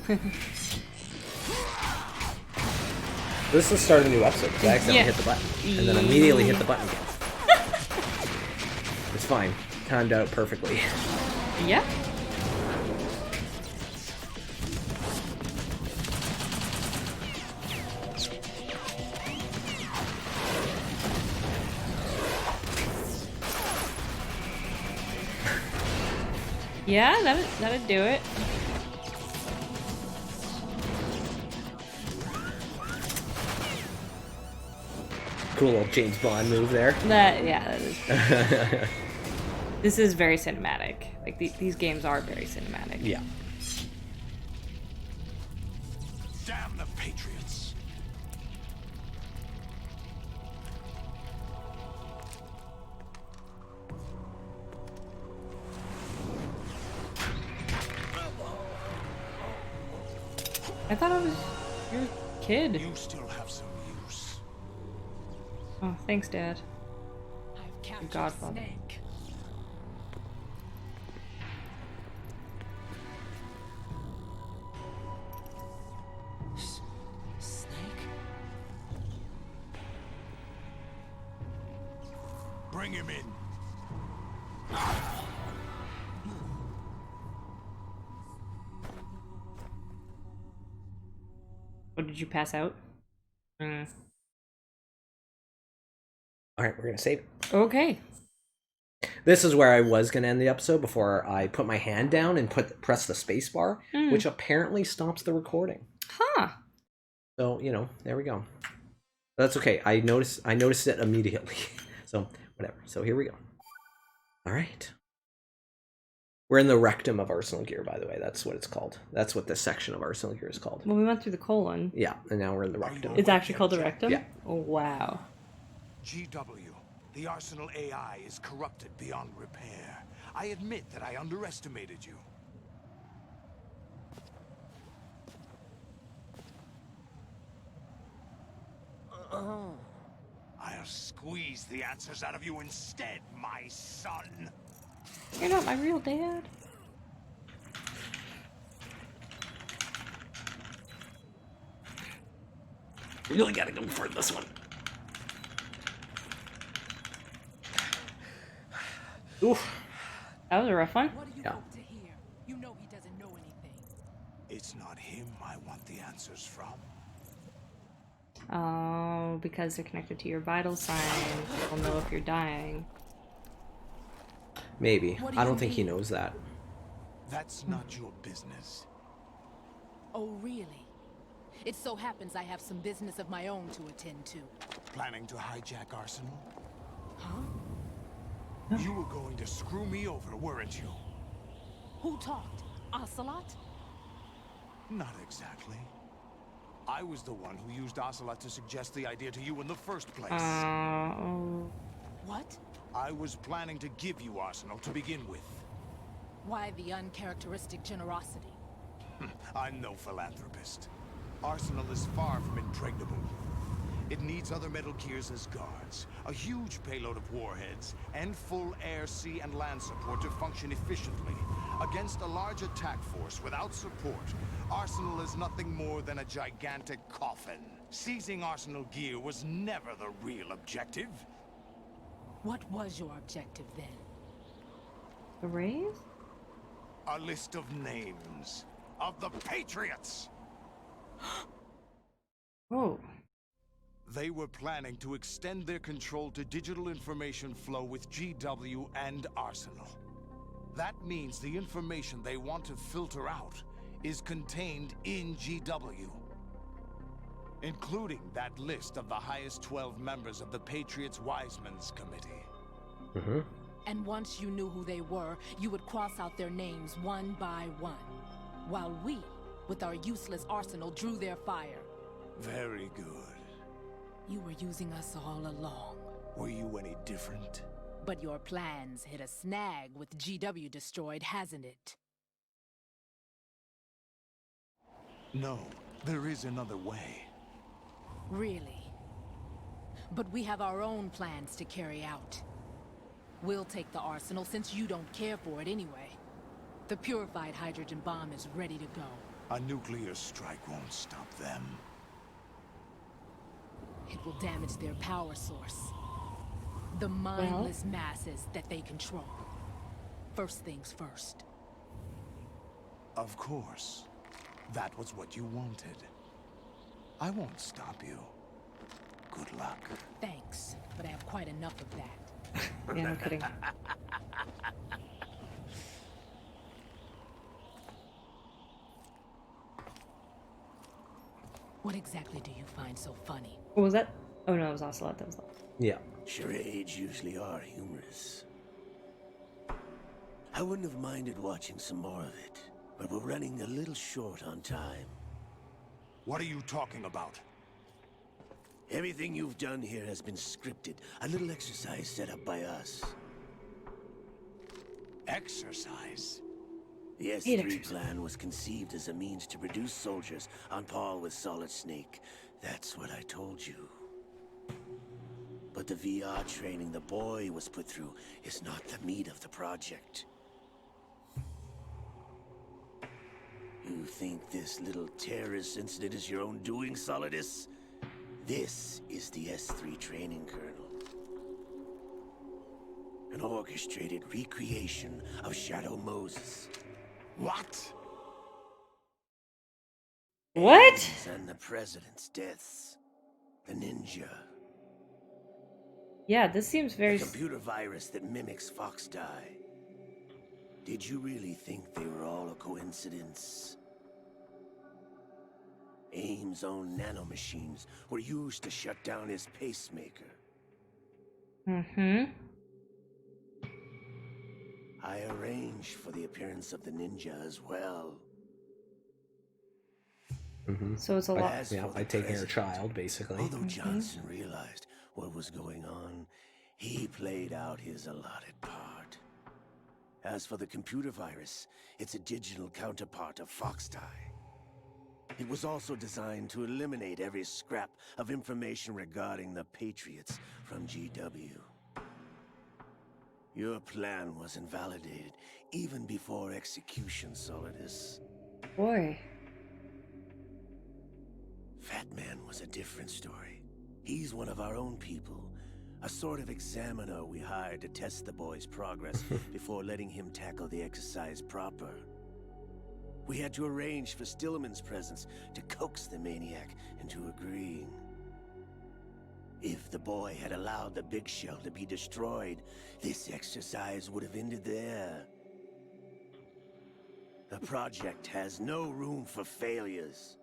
This is the start of a new episode because I accidentally hit the button and then immediately hit the button again. It's fine. Timed out perfectly. Yeah. Yeah, that'd do it. Cool little James Bond move there. That is. This is very cinematic. Like these games are very cinematic. Yeah. Damn the Patriots! I thought I was your kid. You still have some use. Oh, thanks, Dad. I've Your captured godfather. Snake. Snake? Bring him in. Oh, did you pass out? All right, we're gonna save it. Okay. This is where I was gonna end the episode before I put my hand down and press the space bar, which apparently stops the recording. Huh. So there we go. That's okay. I noticed it immediately. So whatever. So here we go. All right. We're in the rectum of Arsenal Gear, by the way. That's what it's called. That's what this section of Arsenal Gear is called. Well, we went through the colon. Yeah, and now we're in the rectum. It's actually called the rectum? Yeah. Oh, wow. GW, the Arsenal AI is corrupted beyond repair. I admit that I underestimated you. I'll squeeze the answers out of you instead, my son. You're not my real dad. Really gotta go for this one. Oof. That was a rough one. What do you Yeah. hope to hear? You know he doesn't know anything. It's not him I want the answers from. Oh, because they're connected to your vital signs. You'll know if you're dying. Maybe. What do I you don't think he mean? knows that. That's not your business. Oh, really? It so happens I have some business of my own to attend to. Planning to hijack Arsenal? Huh? You were going to screw me over, weren't you? Who talked? Ocelot? Not exactly. I was the one who used Ocelot to suggest the idea to you in the first place. Oh. What? I was planning to give you Arsenal to begin with. Why the uncharacteristic generosity? I'm no philanthropist. Arsenal is far from impregnable. It needs other Metal Gears as guards, a huge payload of warheads, and full air, sea, and land support to function efficiently. Against a large attack force without support, Arsenal is nothing more than a gigantic coffin. Seizing Arsenal Gear was never the real objective. What was your objective then? The raise? A list of names of the Patriots! Oh. They were planning to extend their control to digital information flow with GW and Arsenal. That means the information they want to filter out is contained in GW, including that list of the highest 12 members of the Patriots Wiseman's Committee. And once you knew who they were, you would cross out their names one by one, while we, with our useless arsenal, drew their fire. Very good. You were using us all along. Were you any different? But your plans hit a snag with GW destroyed, hasn't it? No, there is another way. Really? But we have our own plans to carry out. We'll take the arsenal since you don't care for it anyway. The purified hydrogen bomb is ready to go. A nuclear strike won't stop them. It will damage their power source. The mindless masses that they control. First things first. Of course. That was what you wanted. I won't stop you. Good luck. Thanks, but I have quite enough of that. Yeah, no kidding. What exactly do you find so funny? What was that? Oh no, it was Ocelot. That was all. Yeah. Charades usually are humorous. I wouldn't have minded watching some more of it, but we're running a little short on time. What are you talking about? Everything you've done here has been scripted. A little exercise set up by us. Exercise? The S3 plan was conceived as a means to produce soldiers on par with Solid Snake. That's what I told you. But the VR training the boy was put through is not the meat of the project. You think this little terrorist incident is your own doing, Solidus? This is the S3 training kernel. An orchestrated recreation of Shadow Moses. What? What? And the president's deaths. The ninja. Yeah, this seems very. A computer virus that mimics Foxdie. Did you really think they were all a coincidence? AIM's own nanomachines were used to shut down his pacemaker. Mm-hmm. I arranged for the appearance of the ninja as well. Mm-hmm. So it's a lot. As Yeah, for by the taking her president, child, basically. although Johnson realized what was going on, he played out his allotted part. As for the computer virus, it's a digital counterpart of Foxdie. It was also designed to eliminate every scrap of information regarding the Patriots from GW. Your plan was invalidated even before execution, Solidus. Boy. Fat Man was a different story. He's one of our own people. A sort of examiner we hired to test the boy's progress before letting him tackle the exercise proper. We had to arrange for Stillman's presence to coax the maniac into agreeing. If the boy had allowed the big shell to be destroyed, this exercise would have ended there. The project has no room for failures.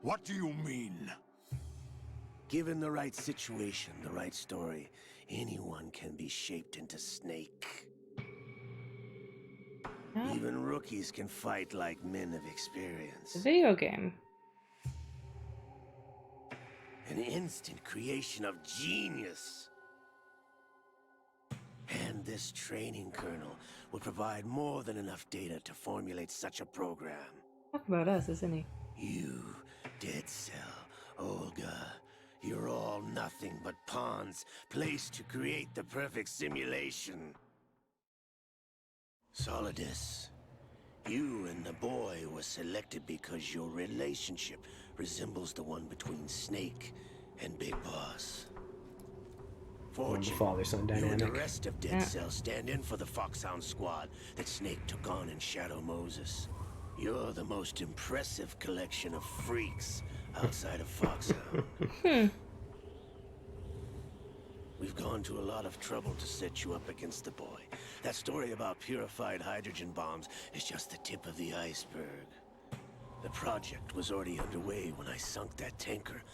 What do you mean? Given the right situation, the right story, anyone can be shaped into Snake. Not Even rookies can fight like men of experience. a video game. An instant creation of genius. And this training kernel will provide more than enough data to formulate such a program. Talk about us, isn't he? You, Dead Cell, Olga, you're all nothing but pawns placed to create the perfect simulation. Solidus, you and the boy were selected because your relationship resembles the one between Snake and Big Boss. Fortune, father-son you and the dynamic. rest of Dead Cell stand in for the Foxhound squad that Snake took on in Shadow Moses. You're the most impressive collection of freaks outside of Foxhound. We've gone to a lot of trouble to set you up against the boy. That story about purified hydrogen bombs is just the tip of the iceberg. The project was already underway when I sunk that tanker,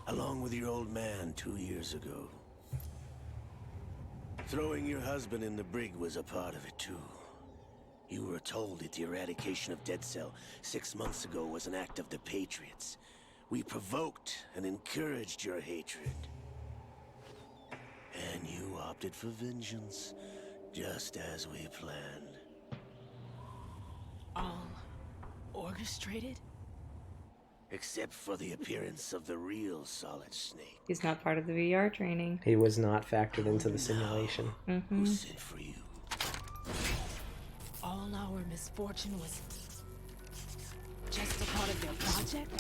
along with your old man 2 years ago. Throwing your husband in the brig was a part of it too. You were told that the eradication of Dead Cell 6 months ago was an act of the Patriots. We provoked and encouraged your hatred. And you opted for vengeance, just as we planned. All orchestrated? Except for the appearance of the real Solid Snake. He's not part of the VR training. He was not factored into the simulation. Who sent for you? All our misfortune was just a part of their project?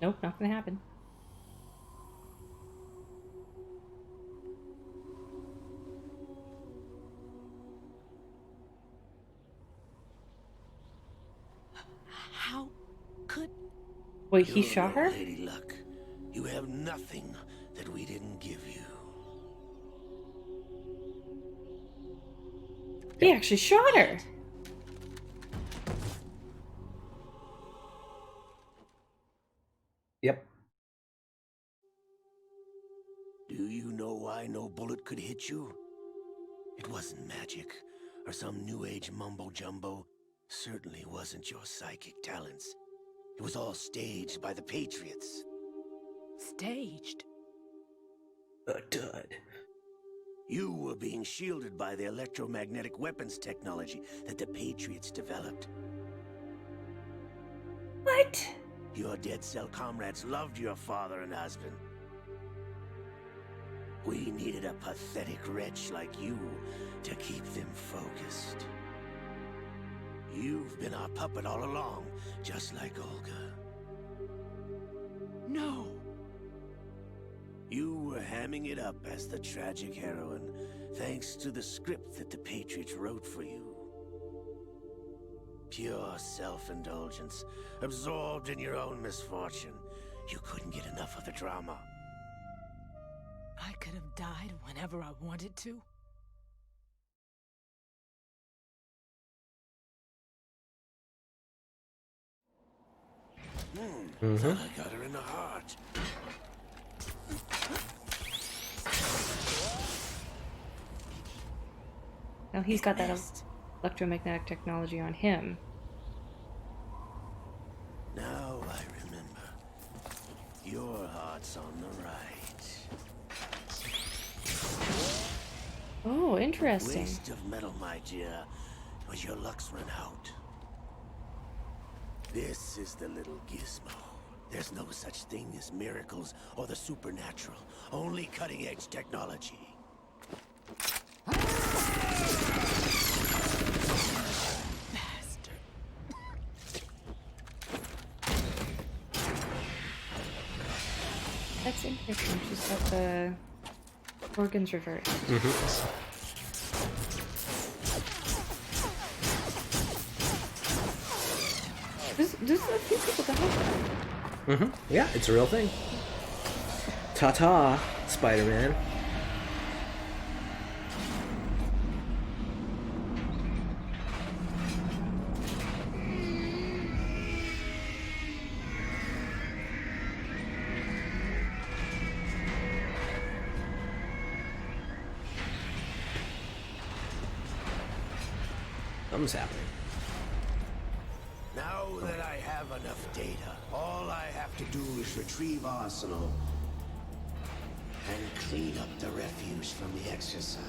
Nope, not gonna happen. How could... Wait, he You're shot no her? Lady Luck. You have nothing that we didn't give you. He actually shot her. Yep. Do you know why no bullet could hit you? It wasn't magic, or some new age mumbo-jumbo. Certainly wasn't your psychic talents. It was all staged by the Patriots. Staged? A dud. You were being shielded by the electromagnetic weapons technology that the Patriots developed. What? Your dead cell comrades loved your father and husband. We needed a pathetic wretch like you to keep them focused. You've been our puppet all along, just like Olga. No. You were hamming it up as the tragic heroine, thanks to the script that the Patriots wrote for you. Pure self-indulgence, absorbed in your own misfortune. You couldn't get enough of the drama. I could have died whenever I wanted to. Thought I got her in the heart. Now he's got that electromagnetic technology on him. Now I remember. Your heart's on the right. Oh, interesting. Waste of metal, my dear, but your luck's run out. This is the little gizmo. There's no such thing as miracles or the supernatural. Only cutting-edge technology. Bastard. That's interesting. She's got the organs reversed. There's a few people that have that. Yeah, it's a real thing. Ta-ta, Spider-Man. Something's happening. Now that I have enough data, all I have to do is retrieve Arsenal and clean up the refuse from the exercise.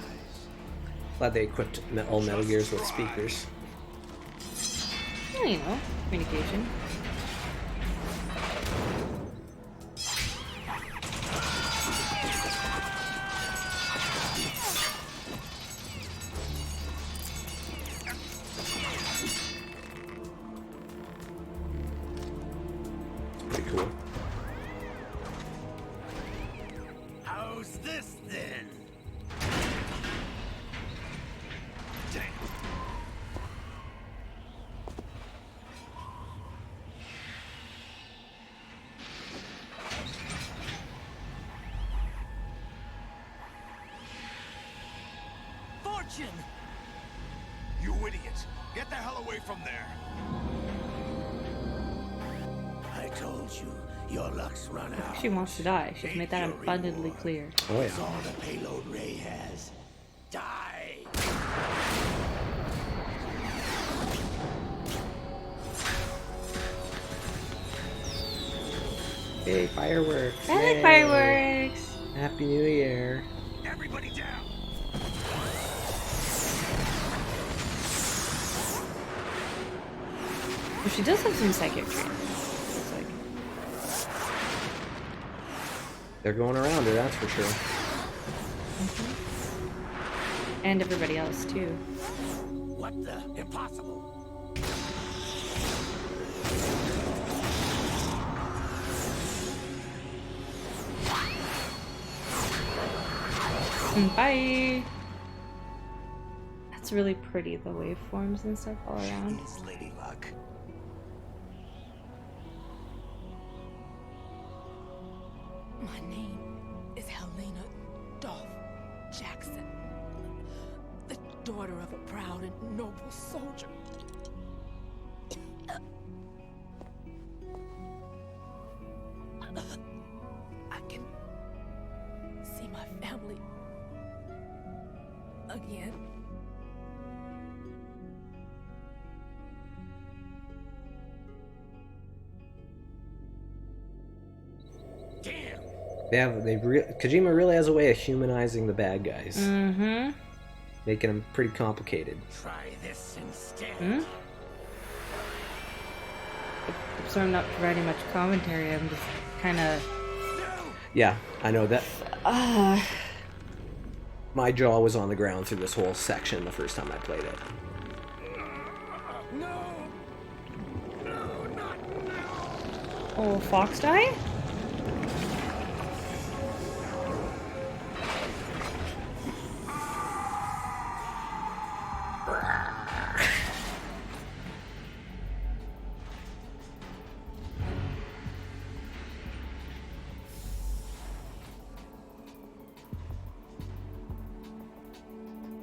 Glad they equipped all Metal Gears with speakers. Well, you know, communication. Pretty cool. How's this then? Damn. Fortune! You idiot! Get the hell away from there! I told you, your luck's run out. She wants to die. She's made that abundantly clear. Oh That's yeah. all the payload Ray has. Die! Hey, fireworks! I like Yay. fireworks. Happy New Year! Everybody down! Well, she does have some psychic training. It's like, They're going around her, that's for sure. and everybody else too. What the? Impossible! Bye. That's really pretty, the waveforms and stuff all around. Is Lady Luck. My name is Helena Dolph Jackson, the daughter of a proud and noble soldier. I can see my family again. Damn! Kojima really has a way of humanizing the bad guys, Mm-hmm. making them pretty complicated. Try this instead. Hmm? So I'm not providing much commentary, I'm just kind of... Yeah, I know that. My jaw was on the ground through this whole section the first time I played it. No! No, not now! Oh, Fox die?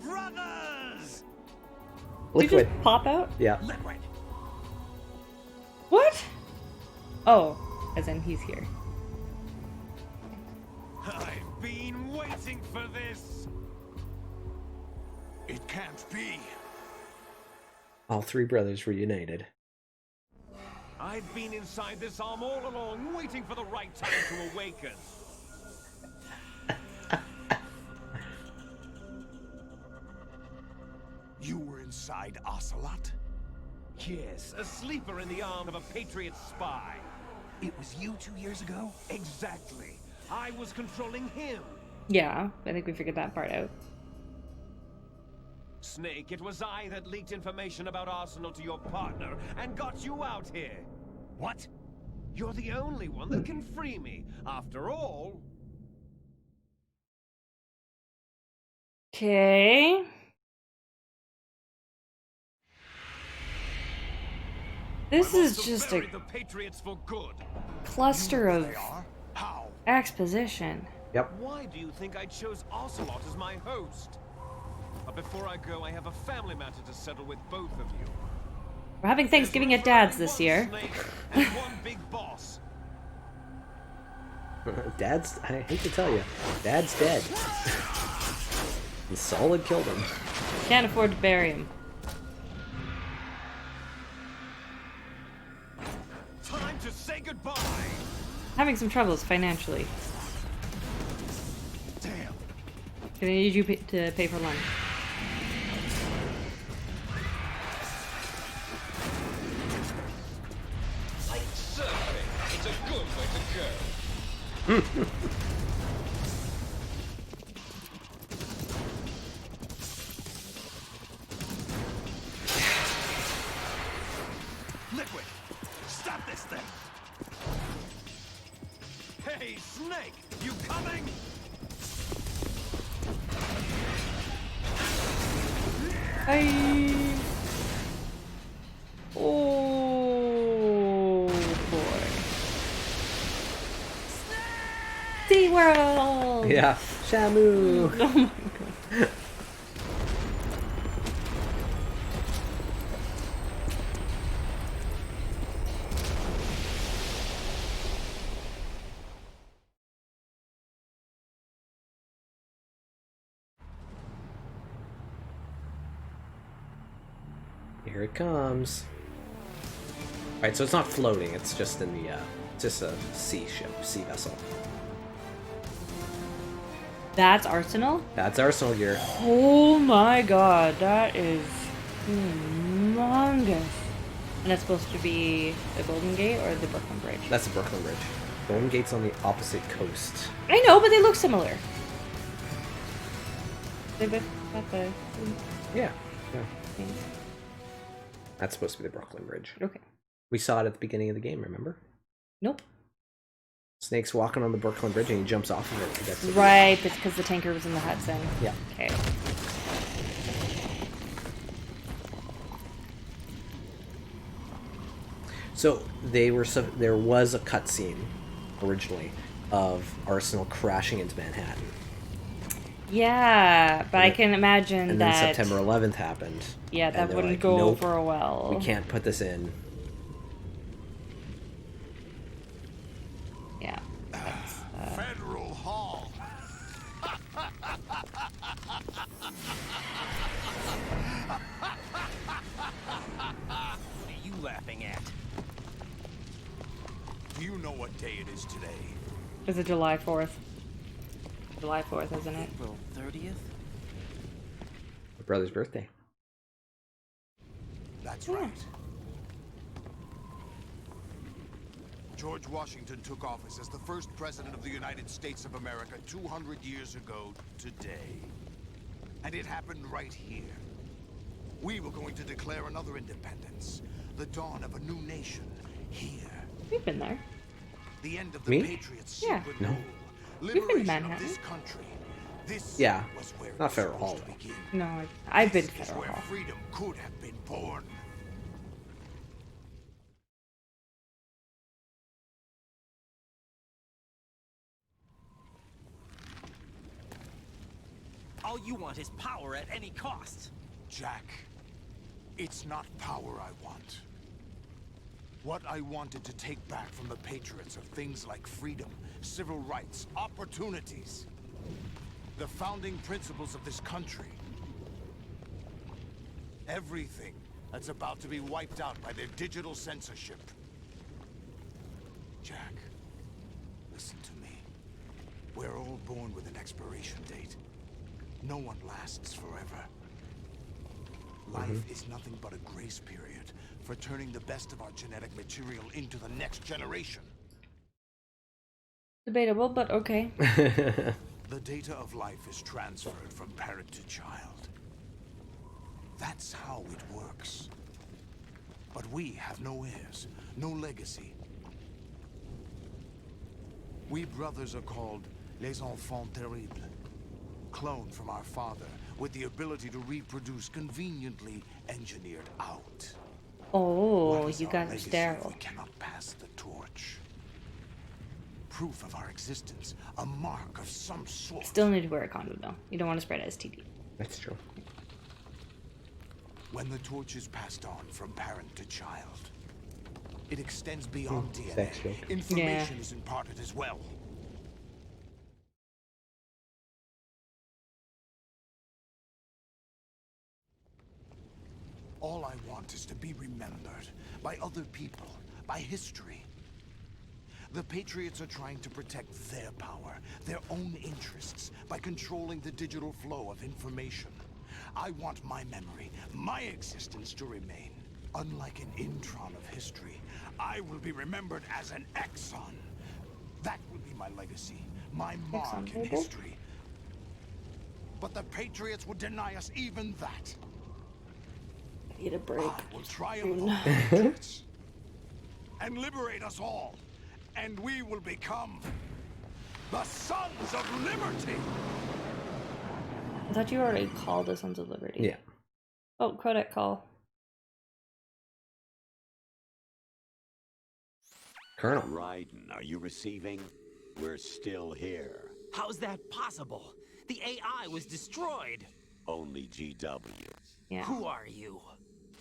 Brothers! Did you Liquid. just pop out? Yeah. Liquid! What? Oh, as in he's here. I've been waiting for this! It can't be. All three brothers reunited. I've been inside this arm all along, waiting for the right time to awaken. You were inside Ocelot? Yes, a sleeper in the arm of a Patriot spy. It was you 2 years ago? Exactly. I was controlling him. Yeah, I think we figured that part out. Snake, it was I that leaked information about Arsenal to your partner and got you out here. What? You're the only one that can free me. After all... Okay. This I is must have just a buried the Patriots for good. cluster of They are? How? exposition. Yep. Why do you think I chose Ocelot as my host? But before I go, I have a family matter to settle with both of you. We're having Thanksgiving at Dad's this year. One snake and one big boss. Dad's, I hate to tell you, Dad's dead. And Solid killed him. Can't afford to bury him. Time to say goodbye. Having some troubles financially. Damn. Gonna need you to pay for lunch. Like surfing, it's a good way to go. Liquid! Stop this thing! Hey, Snake, you coming? Bye. Oh boy. SeaWorld! Yeah. Shamu! Oh my god. Here it comes. Alright, so it's not floating, it's just in the, just a sea ship, sea vessel. That's Arsenal? That's Arsenal gear. Oh my god, that is humongous. And it's supposed to be the Golden Gate or the Brooklyn Bridge? That's the Brooklyn Bridge. Golden Gate's on the opposite coast. I know, but they look similar. They both got the... Yeah. That's supposed to be the Brooklyn Bridge. Okay. We saw it at the beginning of the game, remember? Nope. Snake's walking on the Brooklyn Bridge and he jumps off of it. To get to Right, it's because the tanker was in the Hudson. Yeah. Okay. So there was a cutscene originally of Arsenal crashing into Manhattan. Yeah, but I can imagine and that. then September 11th happened. Yeah, that and they're wouldn't like, go nope, over well. We can't put this in. Yeah. Federal Hall. What are you laughing at? Do you know what day it is today? Is it July 4th? July 4th, isn't it? April 30th? My brother's birthday. That's right. George Washington took office as the first president of the United States of America 200 years ago today. And it happened right here. We were going to declare another independence. The dawn of a new nation here. We've been there. The end of the Me? Patriots' Yeah. secret No. rule. We've been to Liberation of Manhattan. this country. This Yeah, was where it not was Federal supposed Hall, to begin. No, I've been to This is Federal where Hall. freedom could have been born. All you want is power at any cost. Jack, it's not power I want. What I wanted to take back from the Patriots are things like freedom, civil rights, opportunities. The founding principles of this country. Everything that's about to be wiped out by their digital censorship. Jack, listen to me. We're all born with an expiration date. No one lasts forever. Life is nothing but a grace period for turning the best of our genetic material into the next generation. Debatable, but okay. The data of life is transferred from parent to child. That's how it works. But we have no heirs, no legacy. We brothers are called les enfants terribles. Cloned from our father, with the ability to reproduce conveniently engineered out. Oh, What is you our guys are legacy if sterile. we cannot pass the torch? Proof of our existence, a mark of some sort. Still need to wear a condom though. You don't want to spread STD. That's true. When the torch is passed on from parent to child, it extends beyond DNA. sex joke. Information is imparted as well. All I want is to be remembered by other people, by history. The Patriots are trying to protect their power, their own interests, by controlling the digital flow of information. I want my memory, my existence to remain. Unlike an intron of history, I will be remembered as an exon. That will be my legacy, my mark Exxon in Mobil? history. But the Patriots would deny us even that. Need a break. I will triumph over the Patriots and liberate us all. And we will become the Sons of Liberty. I thought you already called the Sons of Liberty. Yeah. Oh, codec call. Colonel. Raiden, are you receiving? We're still here. How's that possible? The AI was destroyed. Only GW. Yeah. Who are you?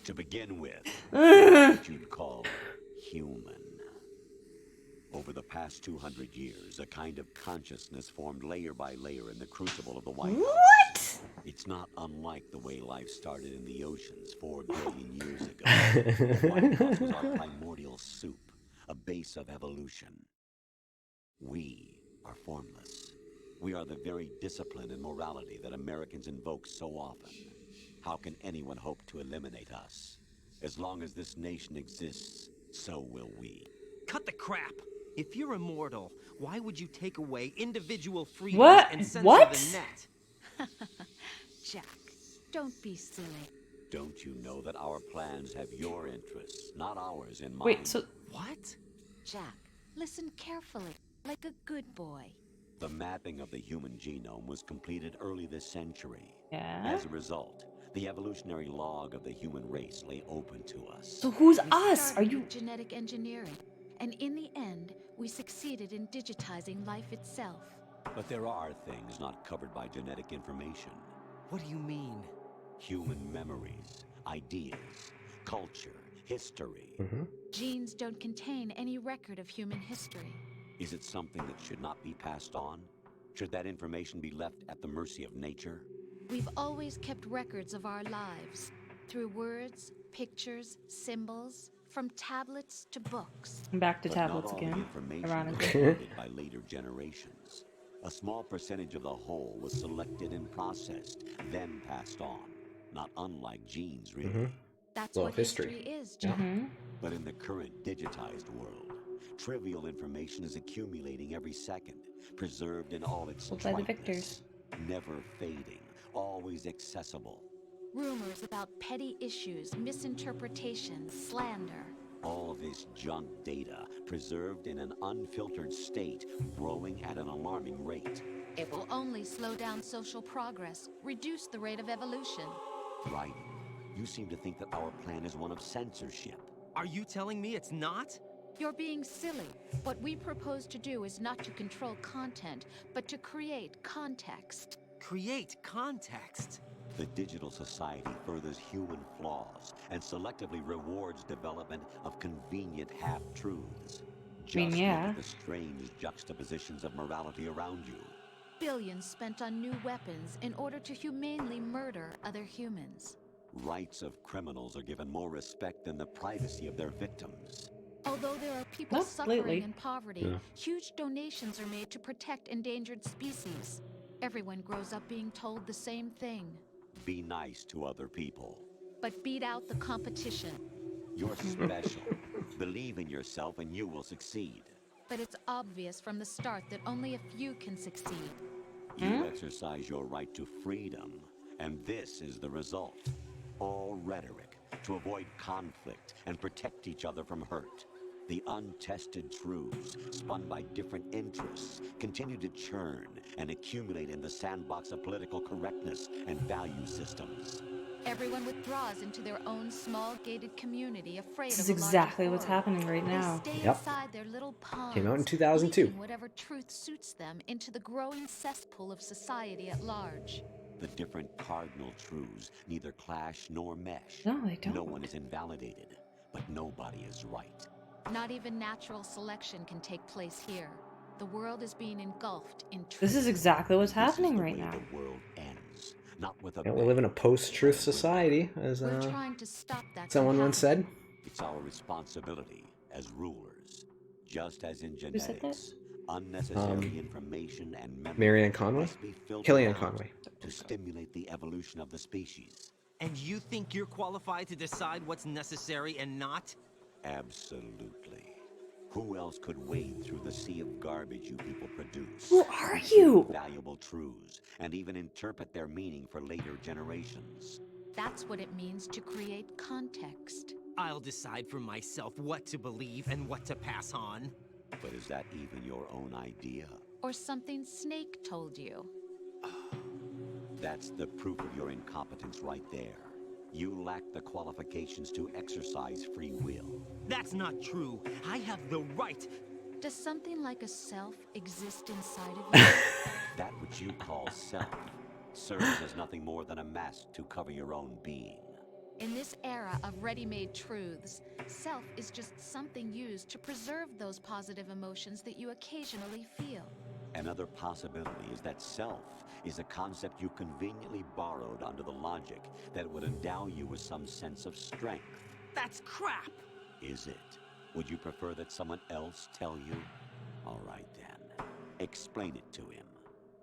To begin with, what you'd call human. Over the past 200 years, a kind of consciousness formed layer by layer in the crucible of the White House. What? It's not unlike the way life started in the oceans 4 billion years ago. The White House was our primordial soup, a base of evolution. We are formless. We are the very discipline and morality that Americans invoke so often. How can anyone hope to eliminate us? As long as this nation exists, so will we. Cut the crap. If you're immortal, why would you take away individual freedoms What? and censor What? the net? Jack, don't be silly. Don't you know that our plans have your interests, not ours, in mind? Wait, so What? Jack, listen carefully, like a good boy. The mapping of the human genome was completed early this century. yeah. As a result, the evolutionary log of the human race lay open to us. So who's We us? Are started you? with genetic engineering, and in the end, we succeeded in digitizing life itself. But there are things not covered by genetic information. What do you mean? Human memories, ideas, culture, history. Genes don't contain any record of human history. Is it something that should not be passed on? Should that information be left at the mercy of nature? We've always kept records of our lives, through words, pictures, symbols, from tablets to books. I'm back to But tablets not all the again. information was Ironically. recorded by later generations. A small percentage of the whole was selected and processed, then passed on. Not unlike genes, really. That's Well, what history. history is, Jack. But in the current digitized world, trivial information is accumulating every second, preserved in all its We'll play the triteness, never fading, always accessible. Rumors about petty issues, misinterpretations, slander. All this junk data, preserved in an unfiltered state, growing at an alarming rate. It will only slow down social progress, reduce the rate of evolution. Right? You seem to think that our plan is one of censorship. Are you telling me it's not? You're being silly. What we propose to do is not to control content, but to create context. Create context. The digital society furthers human flaws and selectively rewards development of convenient half-truths. Just mean, yeah. look at the strange juxtapositions of morality around you. Billions spent on new weapons in order to humanely murder other humans. Rights of criminals are given more respect than the privacy of their victims. Although there are people Not suffering lately. in poverty, huge donations are made to protect endangered species. Everyone grows up being told the same thing. Be nice to other people. But beat out the competition. You're special. Believe in yourself and you will succeed. But it's obvious from the start that only a few can succeed. You exercise your right to freedom, and this is the result. All rhetoric to avoid conflict and protect each other from hurt. The untested truths, spun by different interests, continue to churn and accumulate in the sandbox of political correctness and value systems. Everyone withdraws into their own small gated community, afraid This of is a larger exactly what's forum. happening right now. They stay Yep. inside their little ponds, Came out in 2002. leaking whatever truth suits them into the growing cesspool of society at large. The different cardinal truths neither clash nor mesh. No, they don't. No one is invalidated, but nobody is right. Not even natural selection can take place here. The world is being engulfed in truth. This is exactly what's This is happening the right way now. the world ends, not with a Yeah, we live in a post-truth society, as We're trying to stop that. someone from once happening. said. It's our responsibility as rulers, just as in Who said genetics. Unnecessary information and memory Marianne Conway? must be filtered Kellyanne out Conway. to stimulate the evolution of the species. And you think you're qualified to decide what's necessary and not? Absolutely. Who else could wade through the sea of garbage you people produce? Who are retrieve you? Valuable truths, and even interpret their meaning for later generations. That's what it means to create context. I'll decide for myself what to believe and what to pass on. But is that even your own idea? Or something Snake told you. That's the proof of your incompetence right there. You lack the qualifications to exercise free will. That's not true. I have the right. Does something like a self exist inside of you? That which you call self serves as nothing more than a mask to cover your own being. In this era of ready-made truths, self is just something used to preserve those positive emotions that you occasionally feel. Another possibility is that self is a concept you conveniently borrowed under the logic that it would endow you with some sense of strength. That's crap. Is it? Would you prefer that someone else tell you? All right then. Explain it to him.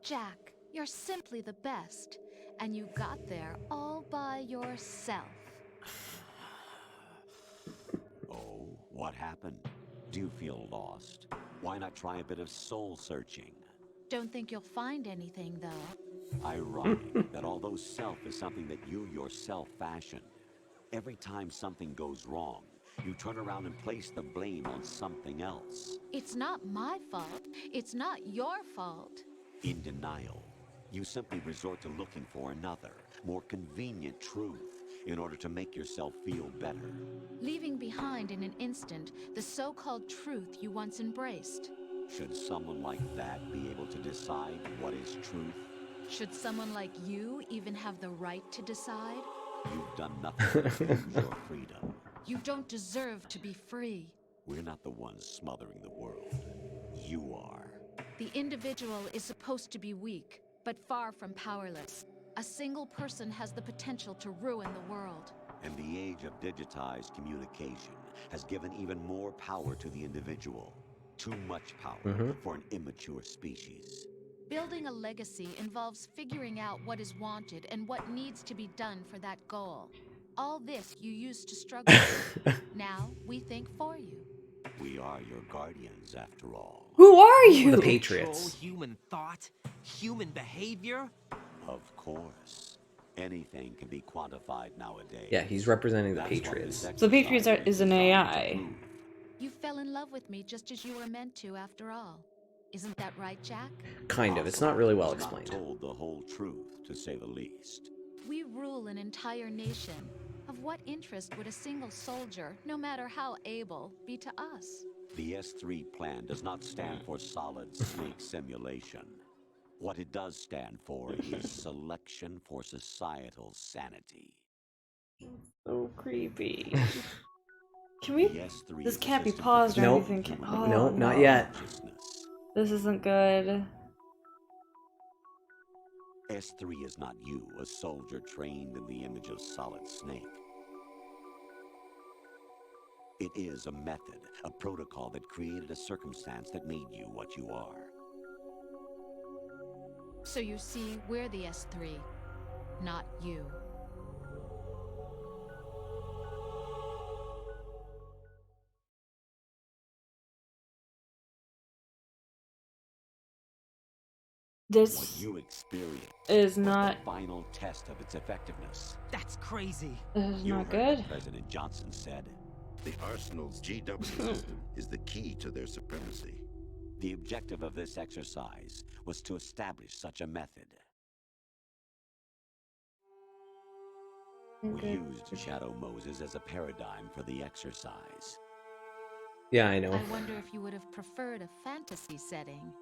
Jack, you're simply the best, and you got there all by yourself. Oh, what happened? Do you feel lost? Why not try a bit of soul searching? Don't think you'll find anything, though. Ironic that although self is something that you yourself fashioned, every time something goes wrong, you turn around and place the blame on something else. It's not my fault. It's not your fault. In denial, you simply resort to looking for another, more convenient truth in order to make yourself feel better. Leaving behind in an instant the so-called truth you once embraced. Should someone like that be able to decide what is truth? Should someone like you even have the right to decide? You've done nothing to lose your freedom. You don't deserve to be free. We're not the ones smothering the world. You are. The individual is supposed to be weak, but far from powerless. A single person has the potential to ruin the world. And the age of digitized communication has given even more power to the individual. Too much power for an immature species. Building a legacy involves figuring out what is wanted and what needs to be done for that goal. All this you used to struggle with. Now we think for you. We are your guardians, after all. Who are you? The Control Patriots. human thought, human behavior. Of course. Anything can be quantified nowadays. Yeah, he's representing the That's what Patriots. this So the Patriots exercise is an designed to AI. prove. You fell in love with me just as you were meant to, after all. Isn't that right, Jack? Kind of. It's not really well He's not explained. told the whole truth, to say the least. We rule an entire nation. Of what interest would a single soldier, no matter how able, be to us? The S3 plan does not stand for solid snake simulation. What it does stand for is selection for societal sanity. So creepy. Can we? The S3 This is a can't be system paused or Nope. anything. to Oh, Nope, not no. yet. consciousness. This isn't good. S3 is not you, a soldier trained in the image of Solid Snake. It is a method, a protocol that created a circumstance that made you what you are. So you see, we're the S3, not you. What This you experience is was not. the final test of its effectiveness. That's crazy. This is You not heard what good. President Johnson said. The Arsenal's GW system is the key to their supremacy. The objective of this exercise was to establish such a method. We Okay. used Shadow Moses as a paradigm for the exercise. Yeah, I know. I wonder if you would have preferred a fantasy setting.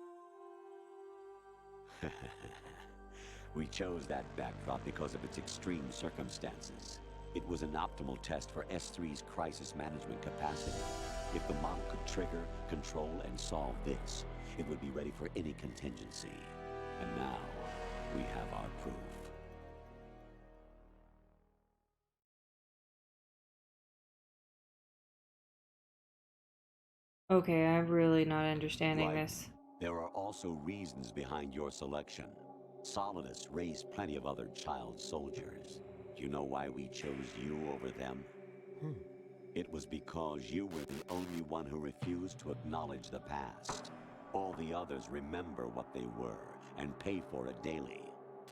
We chose that backdrop because of its extreme circumstances. It was an optimal test for S3's crisis management capacity. If the model could trigger, control, and solve this, it would be ready for any contingency. And now, we have our proof. Okay, I'm really not understanding Right. this. There are also reasons behind your selection. Solidus raised plenty of other child soldiers. Do you know why we chose you over them? It was because you were the only one who refused to acknowledge the past. All the others remember what they were and pay for it daily.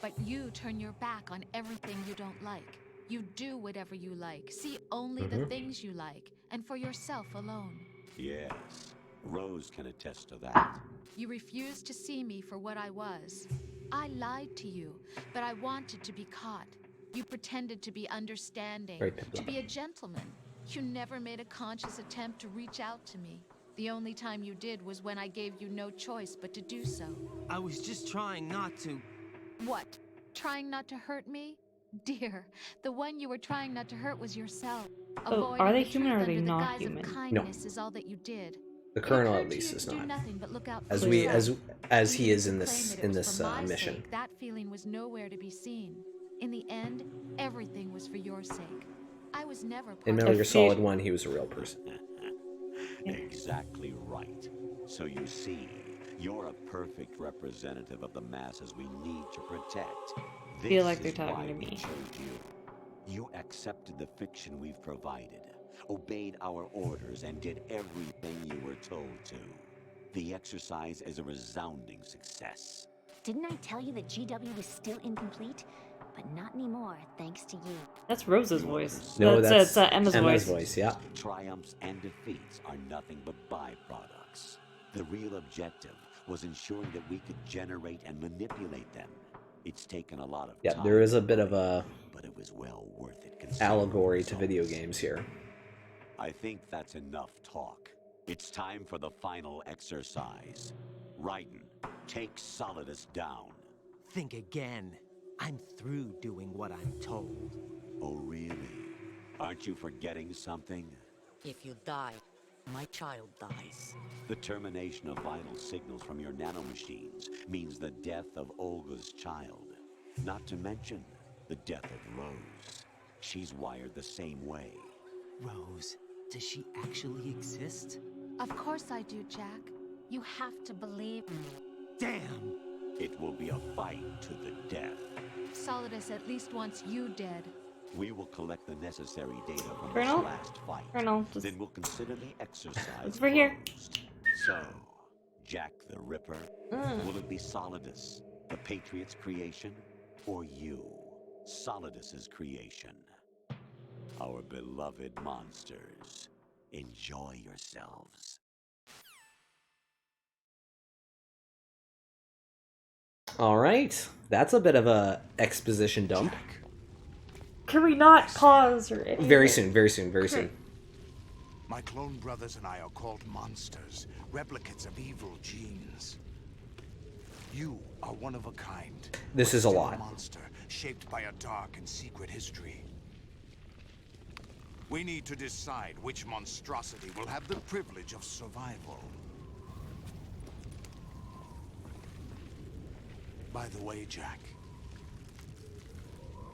But you turn your back on everything you don't like. You do whatever you like, see only the things you like, and for yourself alone. Yes, Rose can attest to that. You refused to see me for what I was. I lied to you, but I wanted to be caught. You pretended to be understanding, Right, Pippa. to be a gentleman. You never made a conscious attempt to reach out to me. The only time you did was when I gave you no choice but to do so. I was just trying not to. What? Trying not to hurt me? Dear, the one you were trying not to hurt was yourself. So, are they the human or truth are they under the not guise human? Of kindness is all that you did. The It colonel occurred at to least you is to do not. nothing but look out for As we yourself. as he Even is if in you this claimed that it was for my mission. sake, that feeling was nowhere to be seen. In the end, everything was for your sake. I was never part In of Metal it. Gear Solid 1, he was a real person. Exactly right. So you see, you're a perfect representative of the masses we need to protect. This Feel like they're is talking why to we me. chose you. You accepted the fiction we've provided, obeyed our orders, and did everything you were told to. The exercise is a resounding success. Didn't I tell you that GW was still incomplete? But not anymore, thanks to you. That's Rose's voice. No, that's that's Emma's voice. Yeah. Triumphs and defeats are nothing but byproducts. The real objective was ensuring that we could generate and manipulate them. It's taken a lot of time. There is a bit of a but it was well worth it. Allegory to video games here. I think that's enough talk. It's time for the final exercise. Raiden, take Solidus down. Think again. I'm through doing what I'm told. Oh, really? Aren't you forgetting something? If you die, my child dies. The termination of vital signals from your nanomachines means the death of Olga's child. Not to mention the death of Rose. She's wired the same way. Rose, does she actually exist? Of course I do, Jack. You have to believe me. Damn! It will be a fight to the death. Solidus at least wants you dead. We will collect the necessary data from Colonel? this last fight. Colonel, just... Then we'll consider the exercise It's over here. So, Jack the Ripper, will it be Solidus, the Patriot's creation, or you, Solidus's creation? Our beloved monsters, enjoy yourselves. All right, that's a bit of a exposition dump. Can we not pause or anything? Very soon, very soon, very soon. My clone brothers and I are called monsters, replicates of evil genes. You are one of a kind. This is a Still lot. Monster shaped by a dark and secret history. We need to decide which monstrosity will have the privilege of survival. By the way, Jack,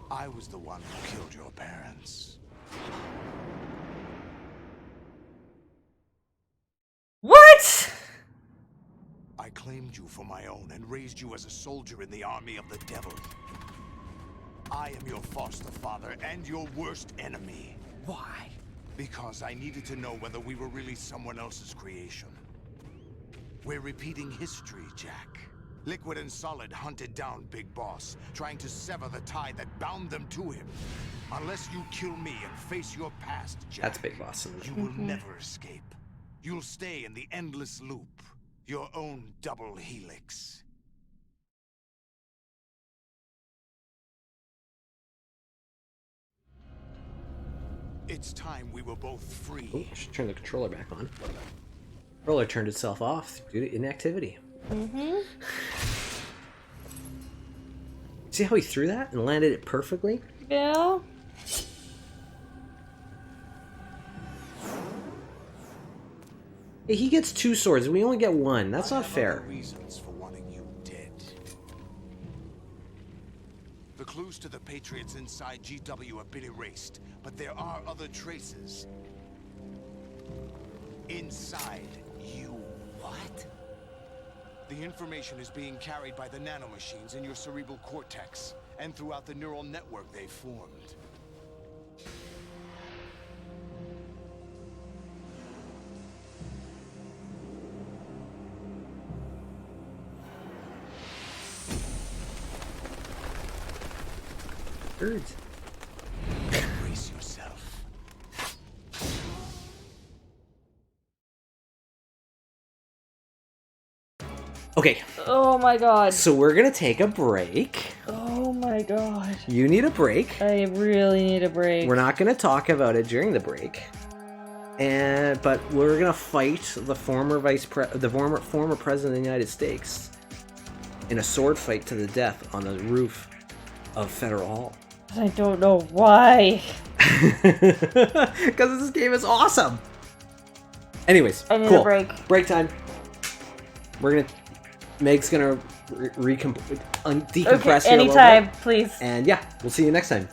I was the one who killed your parents. What? I claimed you for my own and raised you as a soldier in the army of the devil. I am your foster father and your worst enemy. Why? Because I needed to know whether we were really someone else's creation. We're repeating history, Jack. Liquid and Solid hunted down Big Boss, trying to sever the tie that bound them to him. Unless you kill me and face your past, Jack, That's Big Boss. you will never escape. You'll stay in the endless loop, your own double helix. It's time we were both free. Oh, I should turn the controller back on. Controller turned itself off due to inactivity. See how he threw that and landed it perfectly? Yeah. Hey, he gets 2 swords and we only get 1. That's not fair. Reasons for wanting you dead. The clues to the Patriots inside GW have been erased, but there are other traces. Inside you. What? The information is being carried by the nanomachines in your cerebral cortex, and throughout the neural network they formed. Birds. Brace yourself. Okay. Oh my god. So we're gonna take a break. Oh my god. You need a break. I really need a break. We're not gonna talk about it during the break. But we're gonna fight the former former president of the United States in a sword fight to the death on the roof of Federal Hall. I don't know why. Because this game is awesome. Anyways, I need cool. a break. Break time. We're gonna. Meg's gonna decompress Okay, here a little anytime, bit. please. And yeah, we'll see you next time.